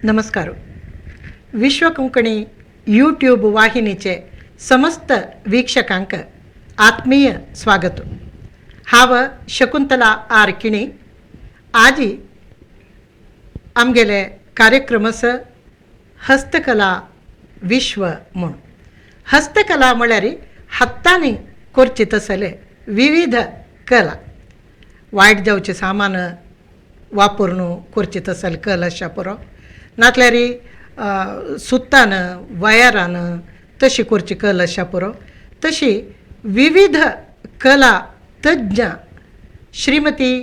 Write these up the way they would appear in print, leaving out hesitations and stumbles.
नमस्कार. विश्व कोंकणी यूट्यूब वाहिनीचे समस्त वीक्षकांक आत्मीय स्वागत. हांव शकुंतला आर किणी. आज आमगेले कार्यक्रम हस्तकला विश्व म्हूण. हस्तकला म्हळ्यार हातांनी करचे तसले विविध कला, वायट जावचे सामान वापरून करचे तसले कला आसा पुरो, नातल्यार सुतान वायरान तशी करची कला आसा पुरो. तशी विविध कला तज्ञ श्रीमती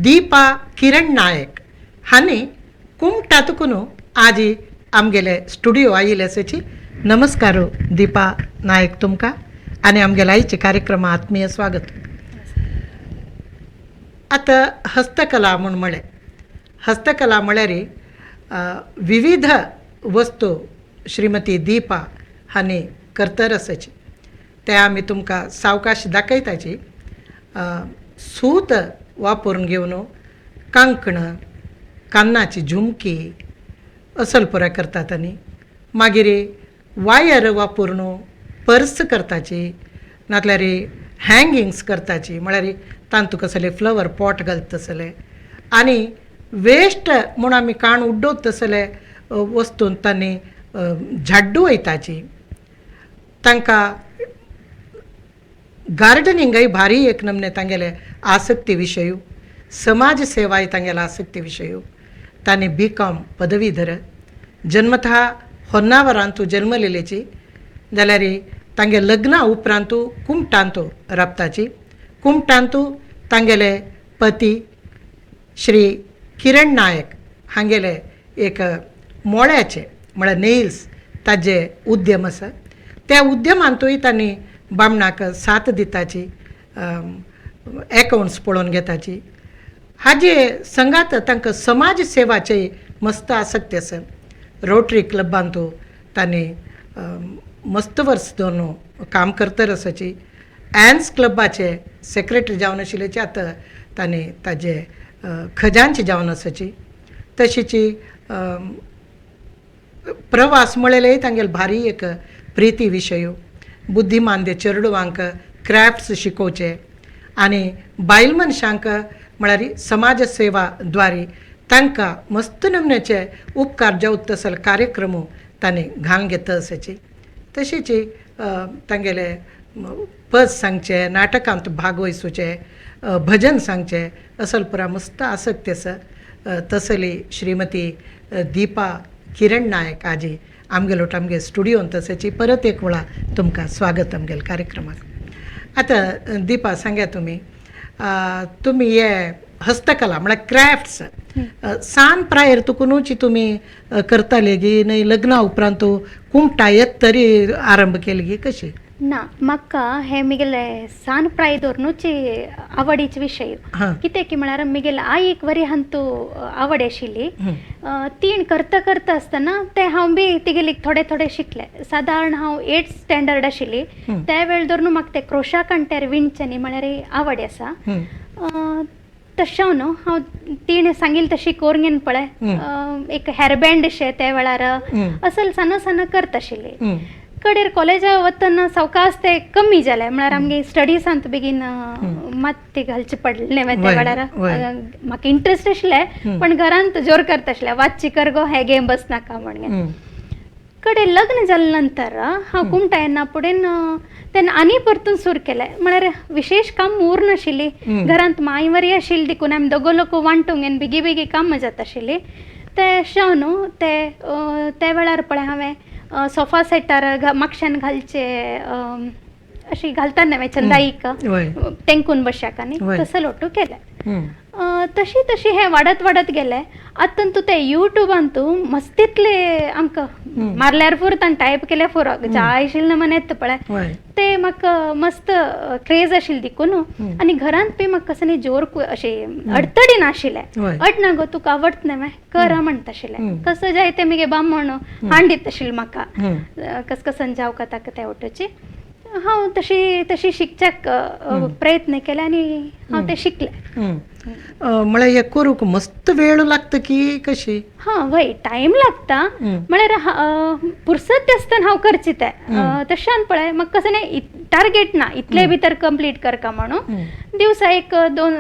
दीपा किरण नायक हांणी कुमटातून आज आमगेले स्टुडिओ आयिल्ले आसाची. नमस्कार दीपा नायक तुमकां आनी आमगेले आयचे कार्यक्रम आत्मीय स्वागत. आतां हस्तकला म्हूण म्हळें, हस्तकला म्हळ्यार विविध वस्तू श्रीमती दीपा हांणी करतर आसाची. ते आमी तुमकां सावकाश दाखयताची. सूत वापरून घेवन कांकणां, कान्नाची झुमकी असल पुराय करतात. आनी मागीर वायर वापरून पर्स करताची, नातल्यार हँगिंग्स करताची, म्हळ्यार तांतूं कसले फ्लवर पॉट घालता तसले. आनी वेस्ट म्हूण आमी काण उड्डोवता तसले वस्तून तांणी झाड्डू वयताची. तांकां गार्डनिंगय भारी एक नमने तांगेले आसक्ती विशय, समाज सेवाय तांगेले आसक्ती विशय. तांणी B.Com पदवीधर, जन्मतः होन्नावरांतू जल्मलेलीची, जाल्यार तांगे लग्ना उपरांतू कुमटांतू राबताची. कुमटांतू तांगेले पती श्री किरण नायक हांगेले एक मोळ्याचे म्हळ्यार नेल्स ताजे उद्यम आसा. त्या उद्यमांतूय तांणी बामणाक साथ दिताची, एकाउंट्स पळोवन घेताची. हाजे संगात तांकां समाज सेवाचे मस्त आसक्ती आसा. रोटरी क्लबांतू तांणी मस्त वर्स दोन काम करतर आसाची. एन्स क्लबाचे सेक्रेटरी जावन आशिल्लेची, आतां तांणी ताजे खजांची जावन आसाची. तशीची प्रवास म्हळेलेय तांगेले भारी एक प्रिती विशय. बुद्धीमांद्य चेडवांक क्राफ्ट्स शिकोवचे आनी बायल मनशांक म्हळ्यार समाज सेवा द्वारे तांकां मस्त नमन्याचे उपकार जावत तसले कार्यक्रम तांणी घालून घेता आसाची. तशीच तांगेले पद सांगचे, नाटकांत भाग वयसूचे, भजन सांगचे असल पुरा मस्त आसक्ती आसा. तसली श्रीमती दीपा किरण नायक आज आमगेलो आमगे स्टुडिओंत आसाची. परत एक वेळा तुमकां स्वागत आमगेल्या कार्यक्रमाक. आतां दीपा सांगा तुमी हे हस्तकला म्हळ्यार क्राफ्ट्स सान प्रायर तुकुनूच तुमी करताले गी, न्हय लग्ना उपरांत कुमटा येत तरी आरंभ केली गी, कशी? ना, म्हाका हे मिगेले सान प्राय धरूनच आवडीचे विशय. कितें की म्हळ्यार मिगेले आईक वरी हांतू आवड आशिल्ली. तीण करता करता आसतना ते हांव बी तिगेली थोडे थोडे शिकले. सादारण हांव 8th स्टँडर्ड आशिल्ली त्या वेळ धरून म्हाका ते क्रोशा कांट्यार विणचे न्ही म्हळ्यार आवड आसा. तशें न्हू हांव तीण सांगिल्ली तशी करून घेवन पळय एक हेअरबँड अशें त्या वेळार असल सान सान करता आशिल्ली. कडेर कॉलेजा वतना सावकाश ते कमी जालें. म्हळ्यार आमगे स्टडीसांत बेगीन मात ते घालचे पडले त्या वेळार. म्हाका इंट्रस्ट आशिल्लें पण घरांत जोर करता आशिल्लें, वाचची कर गो, हे गेम बस नाका म्हणून. कडेन लग्न जाले नंतर हांव कुमटा येना फुडें तेन्ना आनी परतून सुरू केलें. म्हळ्यार विशेष काम उर नाशिल्ली, घरांत माय वरी आशिल्ली देखून आमी दोगो लोक वांटूंक घेवन बेगी बेगी कामां जाता आशिल्ली. ते शेव न्हू ते वेळार पळय हांवें सोफा सेटार म्हापश्यान घालचे अशी घालता न्हय चंदाईक तेंकून बश्याक, आनी तसो लोटू केले. तशी तशी हे वाडत वाडत गेले. आतां तूं ते युट्यूबांत मस्तितले आमकां मारल्यार फुरत आनी टायप केल्यार फुरत जाय आशिल्लें मन येता पळय ते म्हाका मस्त क्रेज आशिल्ली देखून. आनी घरांत बी म्हाका कसो न्ही जोर अशी अडचणी नाशिल्लें. अड ना गो तुका आवडत न्हय कर म्हणटा आशिल्लें. कसो जाय ते मगे बामण हांडीत आशिल्लें म्हाका कस कसन जावं ताका ते वटोची. हांव तशी शिकच्याक प्रयत्न केले आनी हांव ते शिकले. म्हळ्यार हे करूंक मस्त वेळ लागता की कशी? वय टायम लागता म्हळ्यार पुरसत आसतना हांव करची ते तशें पळय म्हाका कसं नाही टार्गेट ना इतले भितर कंप्लीट करका म्हणून. दिवसा एक 2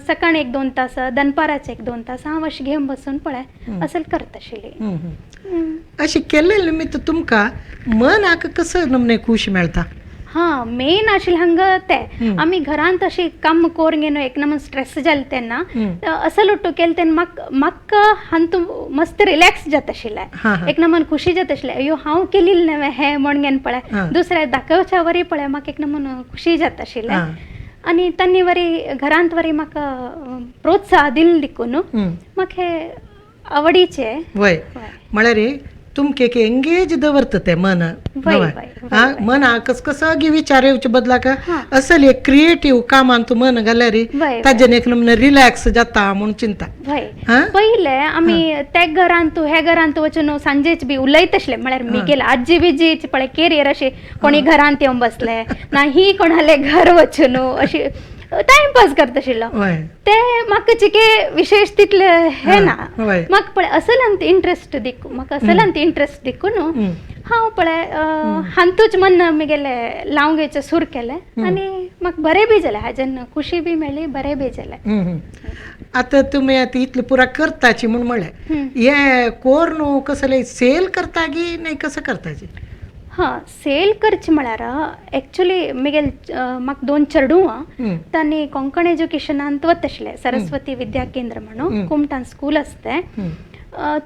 सकाळी 1-2 तास दनपाराचे 1-2 तास हांव अशें घेवन बसून पळय असल करता आशिल्ली. अशें केल्ले निमित्त तुमकां मनाक कसं नमने खूश मेळटा? मेन आशिल्लें हांगा तें आमी घरांत अशी काम कोरून घेवन एक नमन स्ट्रेस जालें तेन्ना असल उट्टू केलें तेन्ना म्हाका हातूंत मस्त रिलॅक्स जाता आशिल्लें, एक नमन खुशी जाता आशिल्लें. अयो हांव केलेलें न्हय हें म्हण घेवन पळय दुसऱ्या दाखोवच्या वरी पळय म्हाका एक नमन खुशी जाता आशिल्लें. आनी तांणी वरी घरांत वरी म्हाका प्रोत्साह दिले देखून म्हाका हे आवडीचे. म्हळ्यार तुमके एंगेज दवरता ते मन मन कसगी विचार येवचे बदलाक असल एक क्रिएटिव्ह कामान तू मन घाल्यार ताजेन एक नमने रिलॅक्स जाता म्हणून चिंता. पहिले आमी त्या घरांत हे घरांत वचून सांजेच बी उलयत आसले म्हळ्यार मी गेले आजी बिजीच पळय कॅरियर अशें कोणी घरांत येवन बसले ना ही कोणाले घर वचून अशी टाइमपास करता आशिल्लो ते म्हाका चिके विशेष तितले हे ना. म्हाका पळय असलांत इंट्रस्ट देखून म्हाका असलांत इंट्रस्ट देखून हांव पळय हातूंच मन म्हगेले लावंक घेवचें सुरू केलें आनी म्हाका बरें बी जालें हाजेन खुशी बी मेळ्ळी बरें बी जालें. आतां तुमी आतां इतलें पुरा करताची म्हूण म्हळें हे कोर न्हू कसले सेल करता की नाही कसं करताची? सेल करची म्हळ्यार एक्चुली म्हगेल म्हाका 2 चेडूं तांणी कोंकण एज्युकेशनांत वता आशिल्ले सरस्वती विद्या केंद्र म्हणून कुमटान स्कूल आसता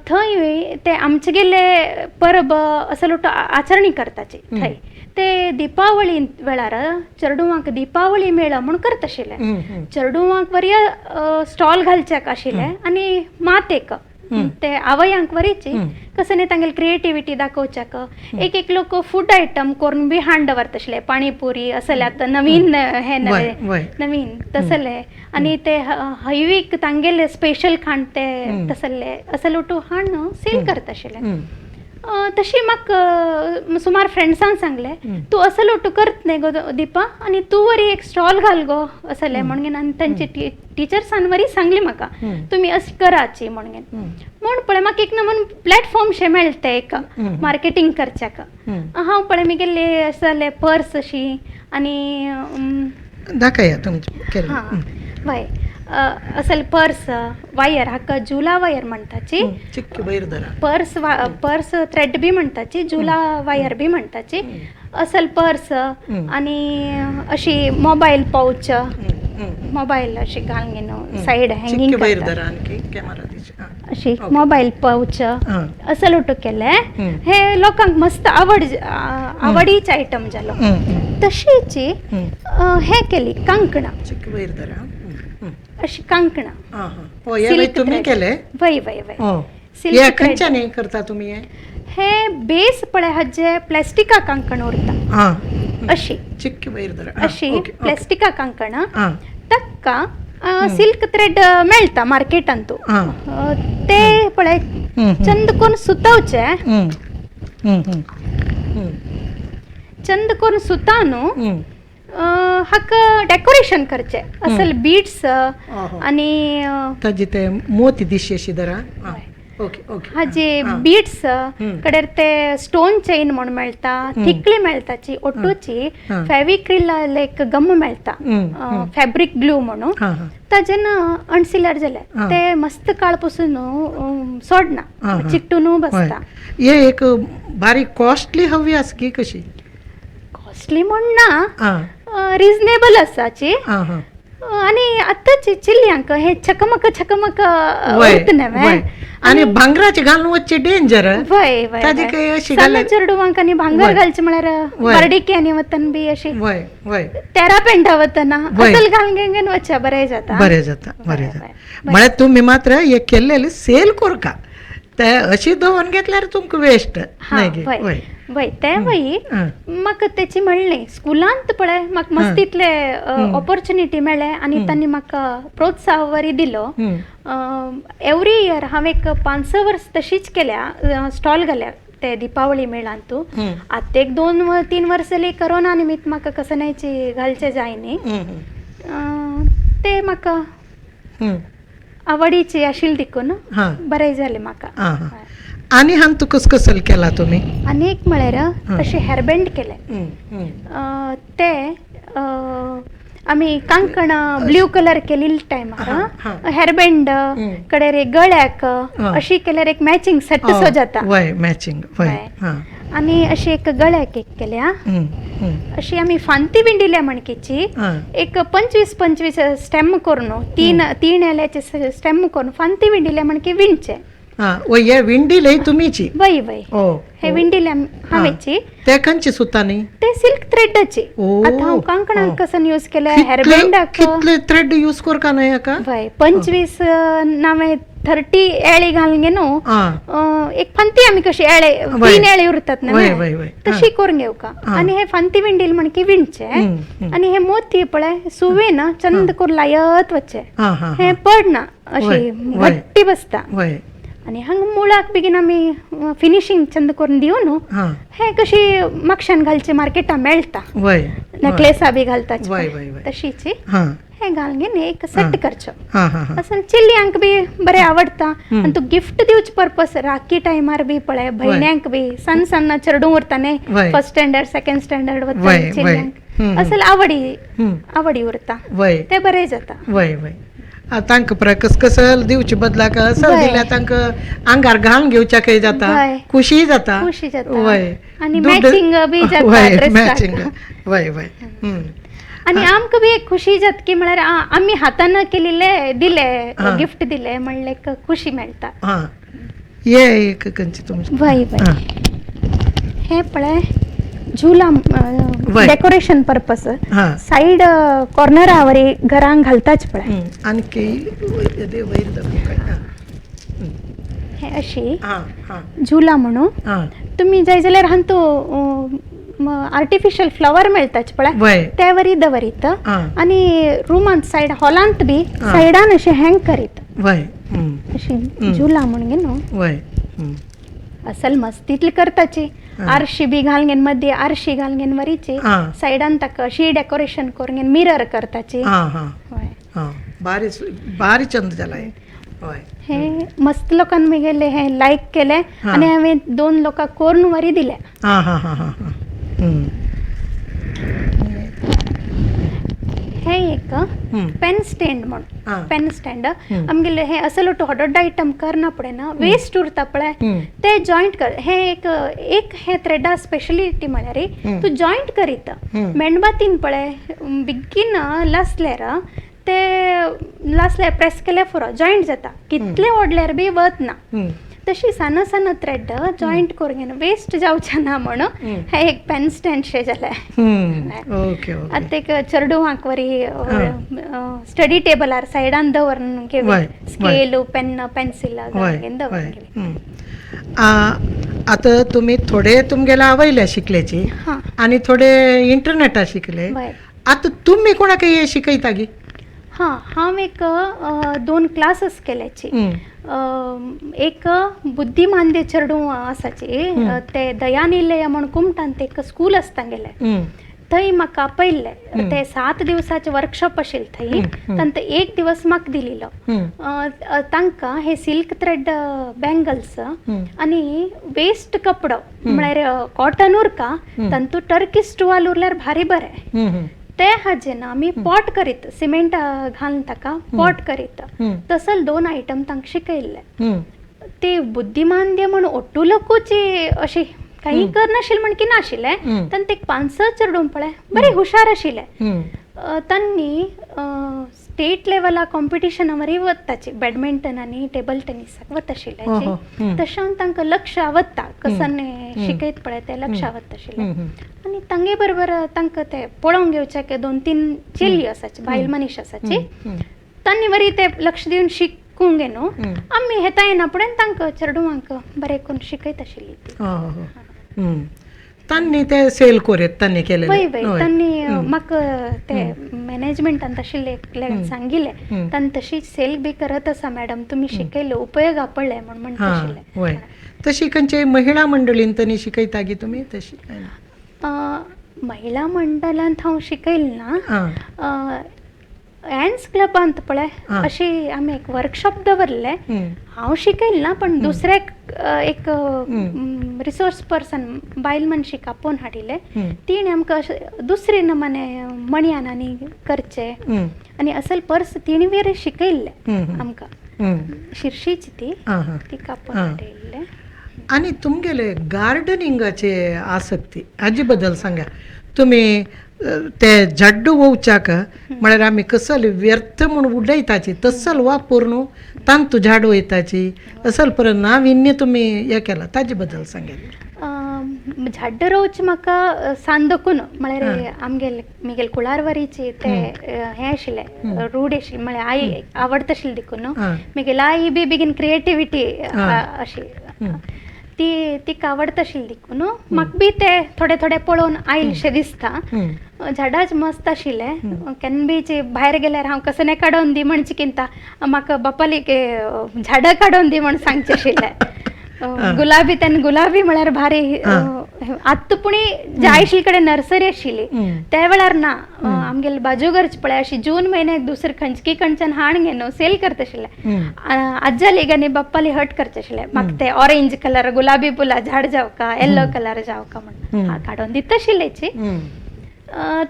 थंय ते आमचे गेले परब असो आचरणी करताची थंय ते दिपावळी वेळार चेडूवांक दिपावळी मेळ म्हूण करता आशिल्ले. चेडूवांक बरी स्टॉल घालच्याक आशिल्ले आनी मातेक ते आवयांक वरीची कसं नाही तांगेली क्रिएटिविटी दाखोवच्याक एक लोक फूड आयटम करून बी हाड दवरता आशिल्ले पाणीपुरी असले आतां नवीन हे नवीन तसले आनी ते हैवीक तांगेले स्पेशल खाण ते तसले असले उठू हाडून सेल करता आशिल्ले. तशी म्हाका सुमार फ्रेंड्सान सांगले तू असं लोटू करत नाही गो दिपा आनी तू वरी एक स्टॉल घाल गो असले म्हणून आनी तांची टिचर्सान वरी सांगली म्हाका तुमी अशी कराची म्हणून म्हूण पळय म्हाका एक नमून प्लॅटफॉर्म शे मेळटा एक मार्केटींग करच्याक. हांव पळय म्हगेले असले पर्स अशी आनी दाखया तुमचे वय असल पर्स वायर हाका जुला वायर म्हणटाची पर्स थ्रेड बी म्हणटाची जुला वायर बी म्हणटाची असल पर्स आनी अशी मोबाईल पाउच मोबाईल अशी घालून घेवन सायड हँगींग अशी मोबाईल पाउच असल उठू केले हे लोकांक मस्त आवडीचे आयटम जालो. तशीची हे केली कांकणां अशी कांकणां तुम्ही केले वय करता तुम्ही हे बेस पळय हाजे प्लास्टिका कांकण उरता अशी अशी प्लास्टिका कांकणां ताका सिल्क थ्रेड मेळटा मार्केटांत ते पळय चंद करून सुतावचे चंद करून सुता न्हू हाका डेकोरेशन करचे असल बीड्स आनी ताजे ते मोती दिशे शिदरा हाजे बीड्स कडेर ते स्टोन चेन म्हूण मेळटा थिकली मेळटाची ओटोची फेविक्रिल लायक गम मेळटा फॅब्रिक ग्लू म्हणून ताजेन अणसिल्यार जालें ते मस्त काळ पसून सोडना चिकटून बसता. हे एक बारीक कॉस्टली हवी आस की कशी? कॉस्टली म्हण ना रिजनेबल आसाची आनी आतांची चिल्ल्यांक हे चकमक आनी भांगराचे घालून वचचे डेंजर चेडूवांक आनी भांगर घालचे म्हळ्यार बर्डिके आनी वतन बी अशी तेरा पेंटा वतना असल घालून घेवन वचचे बरें जाता म्हळ्यार तुमी मात्र हे केल्लेले सेल करका ते अशी दवरून घेतल्यार तुमकां वेस्ट वय ते वय म्हाका तेची म्हणली स्कुलांत पळय म्हाका मस्त इतले ऑपॉर्च्युनिटी मेळ्ळे आनी तांणी म्हाका प्रोत्साह वरी दिलो. एवरी इयर हांव एक 5-6 वर्स तशीच केल्या स्टॉल घाल्या ते दिपावळी मेळांतू हम्म. आता एक 2-3 वर्सांनी करोना निमित्त म्हाका कसनायची घालचे जायनी ते म्हाका हम्म. आवडीची आशिल्ली देखून हा बरें जालें म्हाका. हा हा आणि हान तू कसं केला तुम्ही आनी एक म्हळ्यार अशें हेअरबँड केले ते आमी कांकण ब्ल्यू कलर केलेली टायमार हेअरबँड कडेर एक गळ्याक अशी केल्यार एक मॅचिंग सेट सो जाता. वय मॅचिंग वय आनी अशी एक गळ्याक एक केल्या अशी आमी फांती विंडिल्या मणकेची एक 25 स्टेम करून तीन एल्याचे स्टेम करून फांती विंडिल्या मणके विणचे. हे विंडी लय तुमीची वय वय हे विंडिल्या हावेची ते खंयची सुतांनी ते सिल्क थ्रेडाची. आता हांव कांकणांक कसं यूज केल्या हेअरबँडाक कितले थ्रेड यूज करका न्हय हाका वय 25 नावे 30 एळे घालून गे न्हू एक फांती आमी कशी एळे 3 एळे उरतात ना तशी करून घेवका आनी हे फांती विंडील म्हणके विणचे आनी हे मोती पळय सुवे ना चंद करून लायत वचचे हे पडना अशी घट्टी बसता आनी हांगा मुळाक बेगीन आमी फिनिशिंग चंद करून दिव न्हू हे कशी म्हापशान घालचे मार्केटां मेळटा नेक्लेसा बी घालता तशीची हे घालून घेवन एक सेट करचो असं चिल्ल्यांक बी बरें आवडटा आनी तू गिफ्ट दिवचे पर्पज राखी टायमार बी पळय भयण्यांक बी सन्न चेडूं उरता न्हय फर्स्ट स्टँडर्ड सेकंड स्टँडर्ड वता चिल्ल्यांक असल आवडी उरता ते बरें जाता. तांकां कसं दिवची बदलाक असं दिल्यार तांकां आंगार घालून घेवच्या जाता खुशी जाता आनी मॅचिंग बी जाता मॅचिंग वय वय आनी आमकां बी एक खुशी जाता की म्हळ्यार आमी हातान केलेले दिले गिफ्ट दिले म्हणले एक खुशी मेळटा. ये खंयची तुमची वय वय हे पळय झुला डेकोरेशन पर्पज साइड कॉर्नरावरी घरांक घालताच पळय आणखी हे अशी झुला म्हणून तुम्ही जाय जाल्यार हांगा तूं आर्टिफिशियल फ्लावर मेळताच पळय ते वरी दवरीत आनी रुमांत सायड हॉलांत बी सायडान अशें हँग करीत अशी झुला म्हणून गे न्हू असल मस्तीतली करताची आरशी बी घालून मध्ये आरशी घालून वरीची सायडान ताका अशी डेकोरेशन करून मिरर करताची भारी चंद जाला हे मस्त लोकांनी मी गेले हे लाईक केले आणि हांवें 2 लोकांक करून वरी दिले. हे एक पेन स्टँड म्हणून पेन स्टँड आमगेले हे असं व्हडलो आयटम करना पडना वेस्ट उरता पळय ते जॉईंट कर हे एक हे थ्रेडा स्पेशलिटी म्हळ्यार तू जॉईंट करीत मेणबातीन पळय बेगीन लासल्यार प्रेस केल्यार पुरो जॉईंट जाता कितले ओडल्यार बी वतना तशी सान थ्रेड जॉईंट करून वेस्ट जावचें ना म्हणून हे एक पेन स्टँड शे जालें. आतां एक चेडूंक वरी स्टडी टेबलार सायडान दवरून स्केल पेन पेन्सिलां घेवन दवरून आता तुम्ही थोडे तुमगेला आवयल्या शिकल्याची आणि थोडे इंटरनेटार शिकले आता तुम्ही कोणाक हे शिकयता गी हांव एक 2 क्लासेस केल्याची एक बुद्धिमांद्य चेडूं आसाची ते दयानिलय म्हणून कुमटांत एक स्कूल आसता गेले थंय म्हाका आपयल्ले ते 7 दिवसाचे वर्कशॉप आशिल्ले थंय तांकां एक दिवस म्हाका दिल्लो तांकां हे सिल्क थ्रेड बँगल्स आनी वेस्ट कपडो म्हळ्यार कॉटन उरका तांतूं टर्कीश टुवाल उरल्यार भारी बरें ते हाजेन आमी पॉट करीत सिमेंट घालून ताका पॉट करीत तसल 2 आयटम तांकां शिकयल्ले. ते बुद्धिमांद्य म्हणून ओट्टुलकूची अशी काही करनाशिल्ले म्हण की नाशिल्ले तांकां ते 5-6 चेडूं पळय बरे हुशार आशिल्ले तांणी स्टेट लेवला कॉम्पिटिशना वरी वताची बॅडमिंटन आनी टेबल टेनिसाक वता आशिल्ले तशें तांकां लक्ष आवडटा कसन शिकयत पळय ते लक्ष आवडटा आशिल्ले आनी तांगे बरोबर तांकां ते पळोवंक घेवचे 2-3 चेली आसाची बायल मनीस आसाची तांणी वरी ते लक्ष दिवन शिकूंक गे न्हू आमी येता येना फुडें तांकां चेडूंक बरें करून शिकयत आशिल्ली. तांणी ते सेल कोरेत तांणी केले वय वय त्यांनी म्हाका ते मॅनेजमेंट तशिल्ले सांगिल्ले तांणी तशी सेल बी करत आसा मॅडम तुमी शिकयले उपयोगा पडले म्हणून म्हणटाशिल्ले वय तशी खंयचे महिला मंडळीन तांणी शिकयता गी तुमी तशी महिला मंडळांत हांव शिकयलें ना हॅन्ड्स क्लबांत पळय अशी आमी एक वर्कशॉप दवरले हांव शिकयलें ना पण दुसऱ्याक एक रिसोर्स पर्सन बायल मनशीक आपोवन हाडिल्ले तिणें आमकां दुसरे नमाने मणयानांनी करचे आनी असल पर्स तिणें वेरे शिकयल्ले आमकां शिर्शीची ती आपोवन हाडिल्ले आणि तुमगेले गार्डनिंगाचे आसक्ती हाजे बद्दल सांगा तुम्ही ते झाड्ड वोवच्याक म्हळ्यार आमी कसल व्यर्थ म्हणून उडयताची तसल वापर न्हू तांतू झाड वयताची असल परत नाविन्य तुमी हे केला ताजे बद्दल सांगेल झाड्ड रोवचे म्हाका सांदकून म्हळ्यार आमगेले कुळारवारीचे ते हे आशिल्ले रूढ आशिल्ले म्हळ्यार आई आवडताशिल्ले देखून म्हगेली आई बी बेगीन क्रिएटिविटी अशी ती तिका आवडताशिल्ली देखून म्हाका बी ते थोडे थोडे पळोवन आयलशें दिसता झाडाच मस्त आशिल्ले केन्ना बीचे भायर गेल्यार हांव कसले काडोवन दी म्हणचे किंता म्हाका बापाली झाडां काडोवन दी म्हण सांगचे आशिल्ले गुलाबी तेन्ना गुलाबी म्हळ्यार भारी आत्ता पुणी जे आयशिल्ले कडेन नर्सरी आशिल्ली त्या वेळार ना आमगेले बाजूगरचे पळय अशी जून म्हयन्याक दुसरे खंयची खंयच्यान हाड घेवन सेल करता आशिल्ले आज्जाली गानी बाप्पाली हट करचे आशिल्ले म्हाका ते ऑरेंज कलर गुलाबी फुलां झाड जावका येल्लो कलर जावका म्हणून काडोवन दिता आशिल्लेची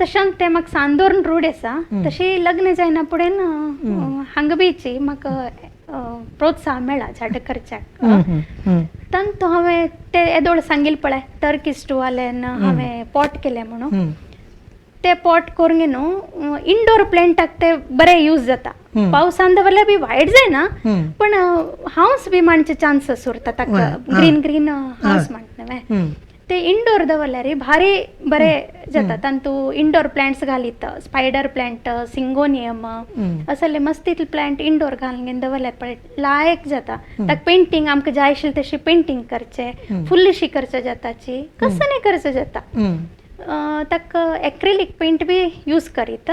तशें ते म्हाका सांदोरण रूढ आसा तशी लग्न जायना फुडें हांगा बीची म्हाका प्रोत्साहन मेळ्ळा झाड करच्याक तांतू हांवें ते येदोळ सांगिल्ले पळय टर्किस्ट वाल्यान हांवें पॉट केले म्हणून ते पॉट करून न्हू इंडोर प्लांटाक ते बरें यूज जाता पावसान दवरल्यार बी वायट जायना पण हावस बी मांडचे चान्सस उरता ताका ग्रीन ग्रीन हावस म्हणटा ते इंडोर दवरल्यार भारी बरें जाता तांतू इंडोर प्लांट्स घालीत स्पायडर प्लांट सिंगोनियम असले मस्तीतले प्लांट इंडोर घालून दवरल्यार पळय लायक जाता ताका पेंटींग आमकां जाय आशिल्ले तशी पेंटींग करचे फुल्लशी करचे जाताची कसं नाही करचे जाता ताका एक्रिलिक पेंट बी यूज करीत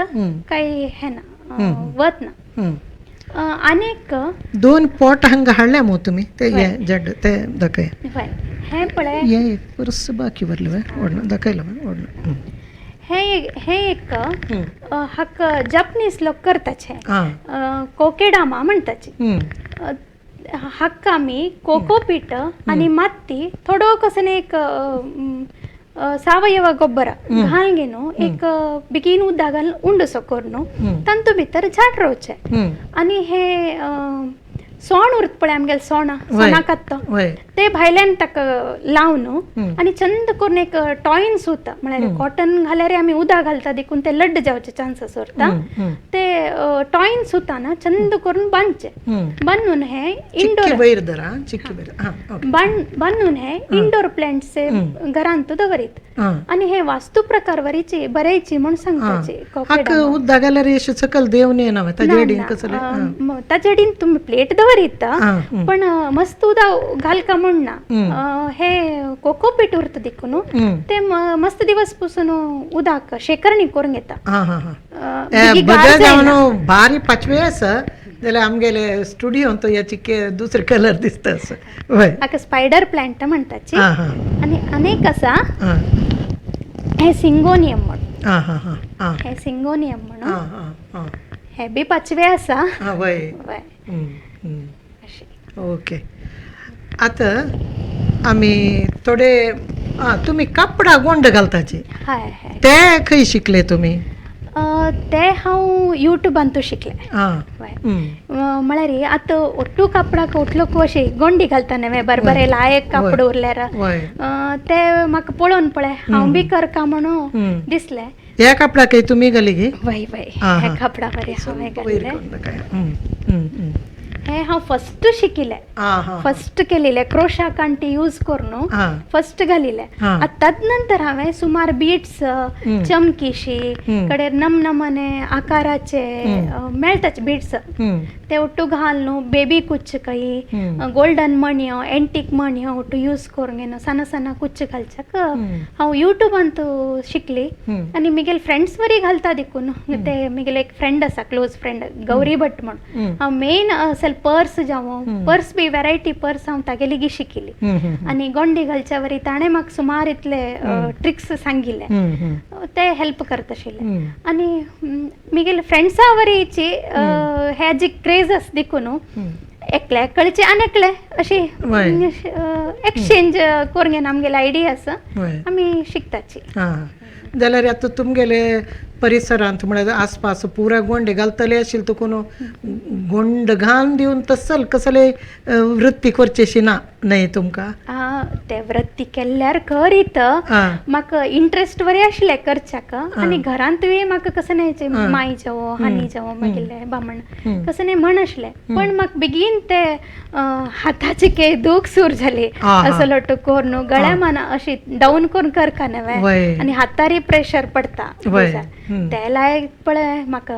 काही हे ना वत ना आनीक 2 पॉट हांगा हाडल्या मग तुम्ही ते झाड ते दाखय हे पळय हे परस बाकी भरले ओढणं दाखयलं ओढणं हे एक हाक जपनीस लोक करताचे कोकेडामा म्हणटाचे हाक आमी कोकोपीट आनी माती थोडो कसं एक सावयव ಗೊಬ್ಬರ घालून एक बेगीन उदक घालून उंडसो करून तांतू भितर झाड रोवचे आनी हे सोण उरत पळय आमगेले सोणा कात्तो ते भायल्यान ताका लावन आनी चंद करून एक टॉईन सुत म्हळ्यार कॉटन घाल्यार आमी उदक घालता देखून ते लड्ड जावचे चान्सस उरता ते टॉईन सुताना चंद करून बांदचे बांदून हे इंडोर बांदून हे इंडोर प्लांट्स घरांत दवरीत आनी हे वास्तू प्रकार वरीची बरेची म्हण सांगताचे उदक घाल्यार सकल देव न्हय ताजेडीन तुमी प्लेट दवरीत पण मस्त उदक घालका म्हणना हे कोकोपीट उरता देखून ते मस्त दिवस पासून उदक शेकरणी करून घेता भारी पाचवे आसा जाल्यार आमगेले स्टुडिओ तो याची दुसरे कलर दिसता हाका स्पायडर प्लांट म्हणटाची आनी अनेक आसा हे सिंगोनियम म्हणून हे सिंगोनियम म्हणून हे बी पाचवे आसा ओके आता आमी थोडे तुमी कापडा गोंड घालताचे ते खंय शिकले तुमी ते हांव युट्यूबांतू शिकले म्हळ्यार आतां ओट्टू कापडाक ओटलोक अशी गोंडी घालता न्हय बरें लायक कापड उरल्यार ते म्हाका पळोवन पळय हांव बी करका म्हणून दिसलें ह्या कापडाक तुमी घाली गे वय ह्या कापडा बरें हांवें घातले हे हांव फस्ट शिकिल्लें. फस्ट केलेले क्रोशा कांटी यूज करून फस्ट घालिले. ताच नंतर हांवें सुमार बीट्स चमकीशी कडे नमनमने आकाराचे मेळटाचे बीट्स ते ಒಟ್ಟು घालून बेबी कुच्चकई गोल्डन मणयो एंटीक मणयो ಒಟ್ಟು यूज करून सना सना कुच्च घालच्याक हांव यूट्यूबांत शिकली. आनी मिगेल फ्रेंड्स वरी घालता देखून ते मिगेल एक फ्रेंड आसा क्लोज फ्रेंड गौरी भट म्हणून. हांव मेन असल पर्स जावं पर्स बी वेरायटी पर्स हांव तागे लेगी शिकिली. आनी गोंडी घालच्या वरी ताणें म्हाका सुमार इतले ट्रिक्स सांगिल्ले ते हेल्प करता आशिल्ले. आनी मिगेल फ्रेंड्सा वरीची हेजी क्रेज आसा देखून एकले कळचे आनी एकले अशी एक्सचेंज करून आमगेले आयडिया आसा आमी शिकताची. जाल्यार आतां तुमगेले परिसरांत म्हळ्यार आसपास पुरा गोंडे घालतले आशिल्ले तुकून गोंड घालून दिवन तसल कसले वृत्ती करचेशी ना न्हय तुमकां? ते वृत्ती केल्यार करीत म्हाका इंट्रस्ट बरें आशिल्लें करच्याक. आनी घरांतूय म्हाका कसं न्हय माय जावो हानी जावो मागीर बामण कसं न्हय म्हण आशिल्लें. पण म्हाका बेगीन ते हाताची के दूख सूर जाली असो लोटो करून गळ्या माना अशी डाऊन करून करका नव्हे आनी हातारी प्रेशर पडटा ते लायक पळय म्हाका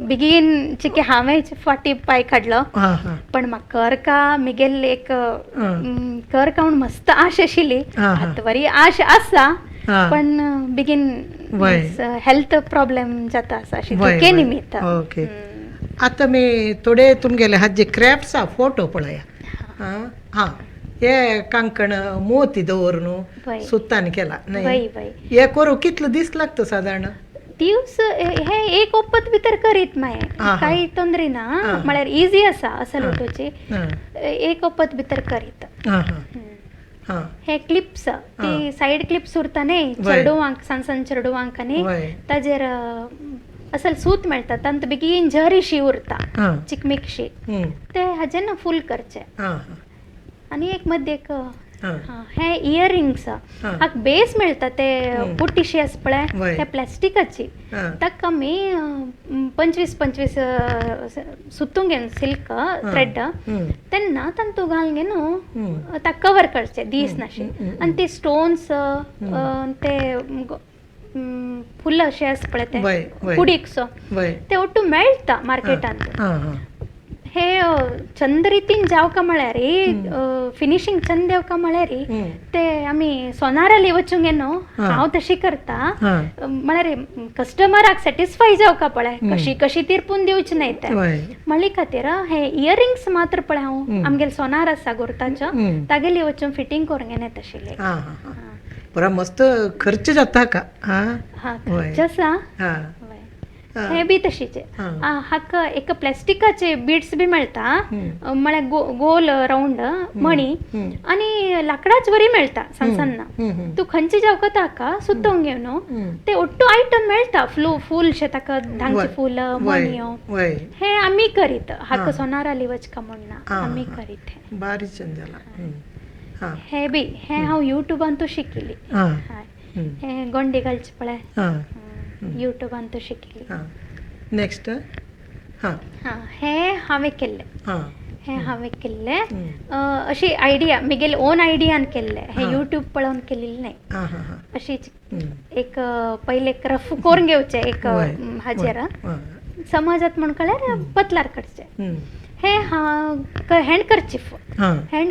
बेगीन चिके हांवें फाटी पांय काडलो. पण म्हाका करका मिगेल एक करका म्हूण मस्त आश आशिल्ली. आतां बरी आश आसा पण बेगीन हेल्थ प्रॉब्लेम जाता आसा अशी दुखे निमित्त. आतां मी थोडे तुमगेले हाजे क्राफ्ट्स फोटो पळया. हे कांकण मोती दवरून सुतान केला हे करू कितलो दीस लागता साधारण? दिवस हे एक ओपत भितर करीत माय काही तोंदरी ना म्हळ्यार इजी आसा असं लोटोची एक ओपत भितर करीत. हे क्लिप्स ती साइड क्लिप्स उरता न्ही चेडवांक सान चेडवांक आनी ताजेर असल सूत मेळटा तांत बेगीन झरीशी उरता चिकमिकशी ते हाजे ना फूल करचे. आनी एक मध्ये एक हे इयरिंग्स हाक बेस मेळटा ते बुट्टीशी आस पळय ते प्लास्टिकाची ताका आमी 25 सुतूंक घेवन सिल्क थ्रेड तेन्ना तांतू घालून घेवन ताका कवर करचे दीस नाशी. आनी ते स्टोन्स ते फुल्ल अशें आस पळय ते कुडीक सो ते ಒಟ್ಟು मेळटा मार्केटांत. हे चंद रितीन जावका म्हळ्यार फिनिशिंग चंद येवका म्हळ्यार ते आमी सोनाराली वचूंक न्हू हांव तशी करता म्हळ्यार कस्टमराक सॅटिस्फाय जावका पळय कशी कशी तिरपून दिवची न्हय ते म्हणले खातीर हे इयरिंग्स मात्र पळय हांव आमगेले सोनार आसा गुर्ताचो तागेली वचून फिटींग करूंक येत आशिल्ले. बरा मस्त खर्च जाता का? खर्च आसा हे बी तशीचे. हाका एक प्लास्टिकाचे बीड्स बी मेळटा म्हळ्यार गोल राऊंड मणी आनी लाकडाच वरी मेळटा सान्ना. तू खंयची जावका ताका सुतोवंक घेवन ते ಒಟ್ಟು आयटम मेळटा फूलशे ताका धांगचे फूल मणयो हे आमी करीत. हाका सोनाराली वचका म्हणना आमी करीत. बारी जाला हे बी हे हांव यूट्यूबांतू शिकिली. हे गोंडी घालचे पळय यूट्यूबान तो शिकली. नेक्स्ट हे हांवें केल्ले अशी आयडिया मिगेल ओन आयडियान केल्ले हे यूट्यूब पळोवन केलेले न्हय. अशीच एक पहिले एक रफ करून घेवचे एक हाजेर समाजात म्हण कळ्यार पतलार करचे. हे हँड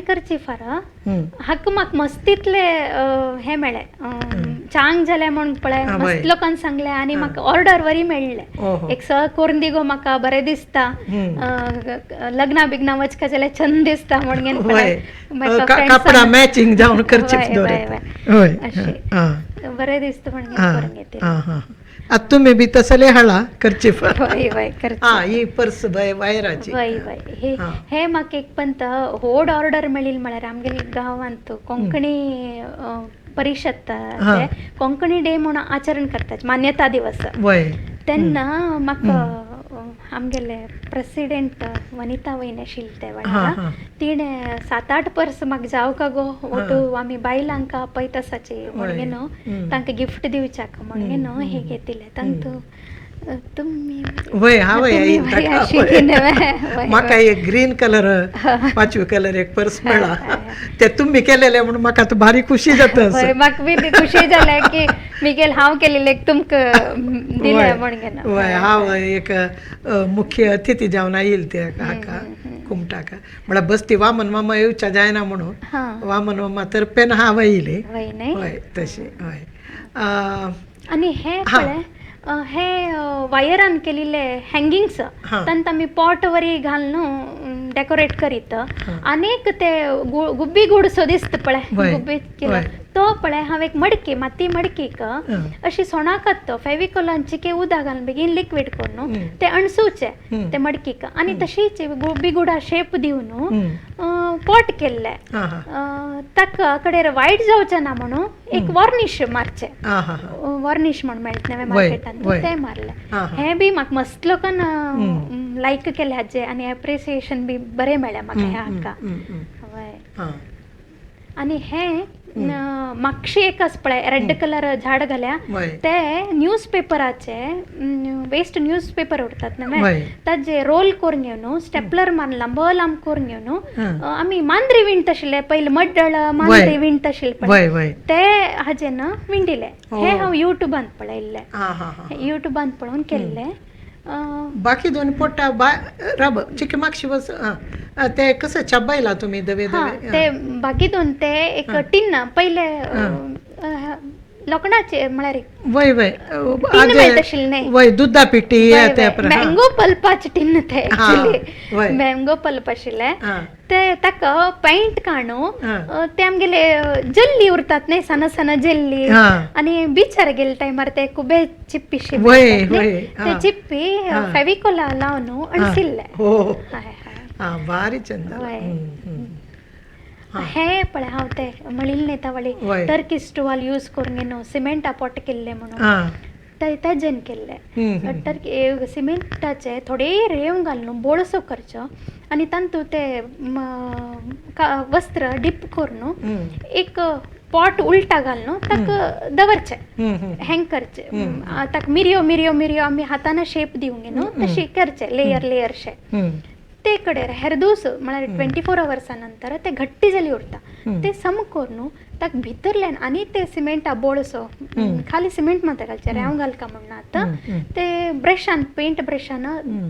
कर्चिफार हाका म्हाका मस्त इतले हे मेळ्ळे चांग जाले म्हण पळय मस्त लोकांनी सांगले आनी म्हाका ऑर्डर वरी मेळ्ळे. एक स करून दिगो म्हाका बरें दिसता लग्ना बिग्ना वचका जाल्यार छंद दिसता म्हणून मॅचिंग जावन कर्चिफ बरें दिसता म्हणून करून घेतले. आता तुम्ही बी तसले हाडा कर्चिफ ही पर्स वायराची हे म्हाका एक पंत व्हड ऑर्डर मेळिल्ली म्हळ्यार आमगेल्या गांवांत कोंकणी परिशद कोंकणी डे म्हणून आचरण करतात मान्यता दिवस तेन्ना म्हाका आमगेले प्रेसिडेंट वनिता वयन आशिल्ले ते वेळार तिणें 7-8 पर्स म्हाका जावका गो ओटू आमी बायलांक पयत आसाचे म्हणून तांकां गिफ्ट दिवच्याक म्हणून हे घेतिल्ले तांकां तुम्ही वय हा वय तुम्ही आई बरी ताका अशी वय. की नव्हे. म्हाका एक ग्रीन कलर 5वे कलर एक पर्स मेळ्ळा ते तुम्ही केलेले म्हणून म्हाका आता भारी खुशी जाता होय म्हाका बी ती खुशी जाल्या की मिगेल हांव केलेले तुमकां दिले म्हणून वय हांव एक मुख्य अतिथी जावन येईल ते हाका कुमटाका म्हळ्यार बसती वामन मामा येवच्या जायना म्हणून वामन मामा तर्फेन हांव येयले वय नाही हय तशी हय आणि हे पळय हे वायरान केलेले हँगिंग्स तांत आमी पॉट वरी घालून डेकोरेट करीत अनेक ते गुब्बी गुडसो दिसता पळय गुब्बी केला तो पळय हांव एक मडकी माती मडकीक अशी सोणाकत तो फेविकोलान चिके उदक घालून बेगीन लिक्विड करून ते अणसूचे ते मडकीक आनी तशीच गुब्बी गुडा शेप दिवन पॉट केल्ले ताका कडेर वायट जावचें ना म्हणून एक वॉर्निश मारचे वॉर्निश म्हण मेळटा नवे मार्केटान ते मारले हे बी म्हाका मस्त लोकांन लायक केले हाजे आनी एप्रिसिएशन बी बरें मेळ्ळें म्हाका ह्या हाका हय आनी हे म्हापशी एक आस पळय रेड कलर झाड घाल्या ते न्यूज पेपराचे वेस्ट न्यूज पेपर उरतात न्हय ताजे रोल करून घेवन स्टेपलर मारून लांब करून घेवन आमी मांद्री विणत आशिल्ले पयलीं मड्डळ मांद्री विणत आशिल्ले पळय ते हाजेन विणिल्ले हे हांव युट्यूबान पळयल्ले युट्यूबान पळोवन केल्ले बाकी दोन पोट्टा रब चिके मागशी बस ते कसं चब्बायला तुम्ही दवे ते बाकी दोन ते एक टिन्न पहिले लोखंडाचे म्हळ्यार वय वय टिन्न मेळटा आशिल्ले वय दुधा पिठी मँगो पल्पाचे टिन्न ते एक्चुअली मँगो पल्प आशिल्ले ते ताका पेंट काडून ते आमगेले जल्ली उरतात न्हय सन सन जल्ली आनी बिचार गेले टायमार ते खुबे चिप्पीशी ते चिप्पी फेविकोला लावन अणसिल्ले भारी चंद हे पळय हांव ते मळिल्ले तावळी टर्की स्टुवाल यूज करून घेवन सिमेंटा पोट केल्ले म्हणून तेजेन केल्ले टर्की सिमेंटाचे थोडे रेव घालून बोळसो करचो आनी तांतू ते वस्त्र डीप करून एक पॉट उलटा घालून ताका दवरचे हँग करचे ताका मिरयो मिरयो मिरयो आमी हातान शेप दिवंक घेवन तशी करचे लेयर लेयरशे ते कडेन हेरदूस म्हळ्यार 24 अवर्सा नंतर ते घट्टी जाली उरता ते सम करून ताका भितरल्यान आनी ते सिमेंटा बोळसो खाली सिमेंट मात घालचे रेंव घालका म्हणून आतां ते ब्रशान पेंट ब्रशान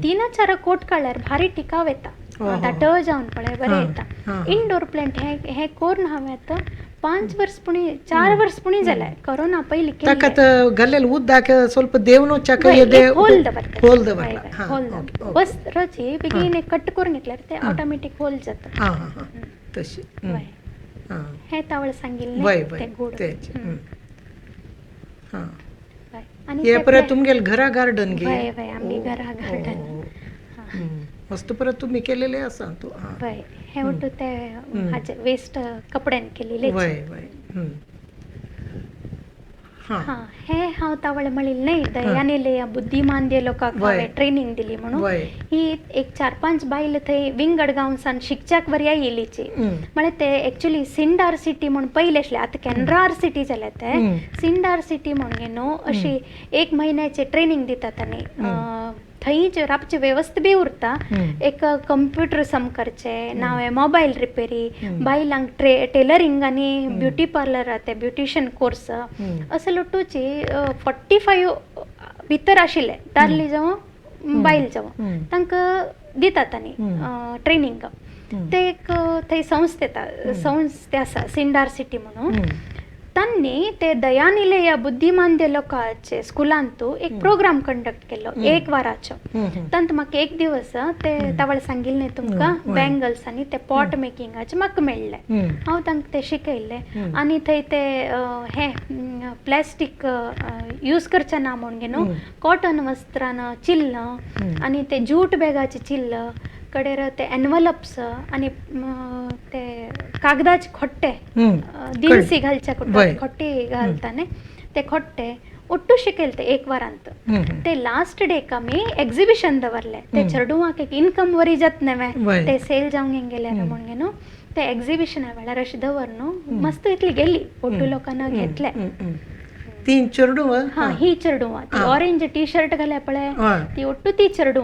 3-4 कोट काडल्यार भारी टिकाव येता दाट जावन पळय बरें येता इनडोर प्लांट हे करून हांवें आतां 5 वर्स पुणी 4 वर्स पुणी जाल्यार कोरोना पयलीं केलें घालेलें उदक ಸ್ವಲ್ಪ देवनो चक होल दवरता वस्त्राची बेगीन एक कट करून घेतल्यार ते ऑटोमॅटिक होल जाता तशी हे तावळ सांगिल्लें ते गोड आनी हे परत तुमगेल घरा गार्डन घे वय वय आमगे घरा गार्डन मस्त परत तुम्ही केलेले आसा तू वय हे उठू ते हाचे वेस्ट कपड्यान केलेले वय वय हे हांव तावळे म्हणिल्लें न्हय दयानिलय बुद्धीमांद्य लोकांक हांवें ट्रेनिंग दिली म्हणून ही एक 4-5 बायल थंय विंगडगांवसान शिकच्याक वरया येयलीची म्हळ्यार ते एक्चुअली सिंडार सिटी म्हणून पयले आसले आतां केनरार सिटी जाले ते सिंडार सिटी म्हणून न्हू अशी 1 म्हयन्याचे ट्रेनिंग दितात आनी थंय रावचे वेवस्था बी उरता एक कंप्युटर सम करचे नावे मोबायल रिपेरी बायलांक टेलरिंग आनी ब्युटी पार्लर ते ब्युटिशियन कोर्स असं लुटूची 45 भितर आशिल्ले दादली जावं बायल जावं तांकां दितात आनी ट्रेनिंग ते एक थंय संस्थे आसा सिंडार सिटी म्हणून तांणी ते दयानिलय बुद्धीमांद्य लोकांचे स्कुलांतू एक प्रोग्राम कंडक्ट केलो 1 वराचो तांत म्हाका एक दिवस ते तावळे सांगिल्लें तुमकां बँगल्स आनी ते पॉट मेकिंगाचे म्हाका मेळ्ळे हांव तांकां ते शिकयल्ले आनी थंय ते हे प्लास्टीक यूज करचे ना म्हूण घेवन कॉटन वस्त्रान चिल्ल आनी ते जूट बॅगाचे चिल्ल कडेर ते एनवलप्स आनी ते कागदाचे खोट्टे दिनसी घालचे खोट्टी घालताने ते खोट्टे ಒಟ್ಟು शिकयले 1 वरांत ते लास्ट डेक आमी एग्जिबिशन दवरले ते चेडूवाक एक इनकम वरी जात नवे ते सेल जावंक गेले म्हणून न्हू ते एग्जिबिशना वेळार अशें दवर न्हू मस्त इतली गेली ಒಟ್ಟು लोकांना घेतले तीन चेडू हा ही चेडू ती ऑरेंज टी शर्ट घाल्या पळे ती ಒಟ್ಟು ती चेडू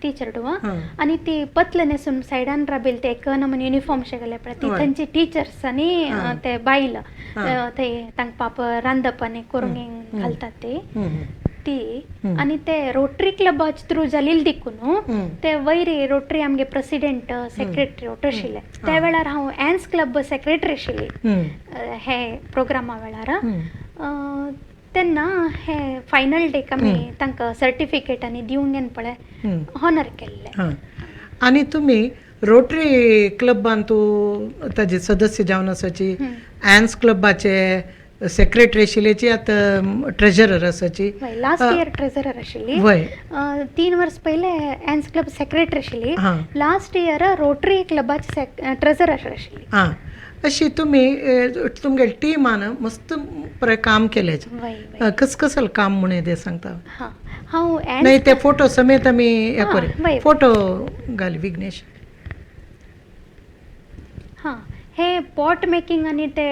ती चेडू आणि ती पतले नेसून सायडान राबिल ते एक नमन युनिफॉर्म शे घाल्या पळे ती थंची टीचर्स आणि ते बायल ते तांक पाप रांदप आनी करूंक घालतात ती आणि ते रोटरी क्लबाच थ्रू जालील देखून ते वैरी रोटरी आमगे प्रेसिडेंट सेक्रेटरी ओट आशिल्ले त्या वेळार हांव एन्स क्लब सेक्रेटरी आशिल्ली हे प्रोग्रामा वेळार तेन्ना हे फायनल डेक आमी तांकां सर्टिफिकेट आनी दिवंक गेन पळय हॉनर केल्ले आनी तुमी रोटरी क्लबान तूं ताजे सदस्य जावन आसाची एन्स क्लबाचे सेक्रेटरी आशिल्लेची आतां ट्रेजरर आसाची लास्ट इयर ट्रेजरर आशिल्ली 3 वर्स पयले एन्स क्लब सेक्रेटरी आशिल्ली लास्ट इयर रोटरी क्लबाची ट्रेजरर आशिल्ली अशी तुमी तुमगे टिमान मस्त काम केले कसं काम म्हणे ते सांगता हांव नाही ते फोटो समेत आमी हे करे फोटो घाल विघ्नेश हे पॉट मेकिंग आनी ते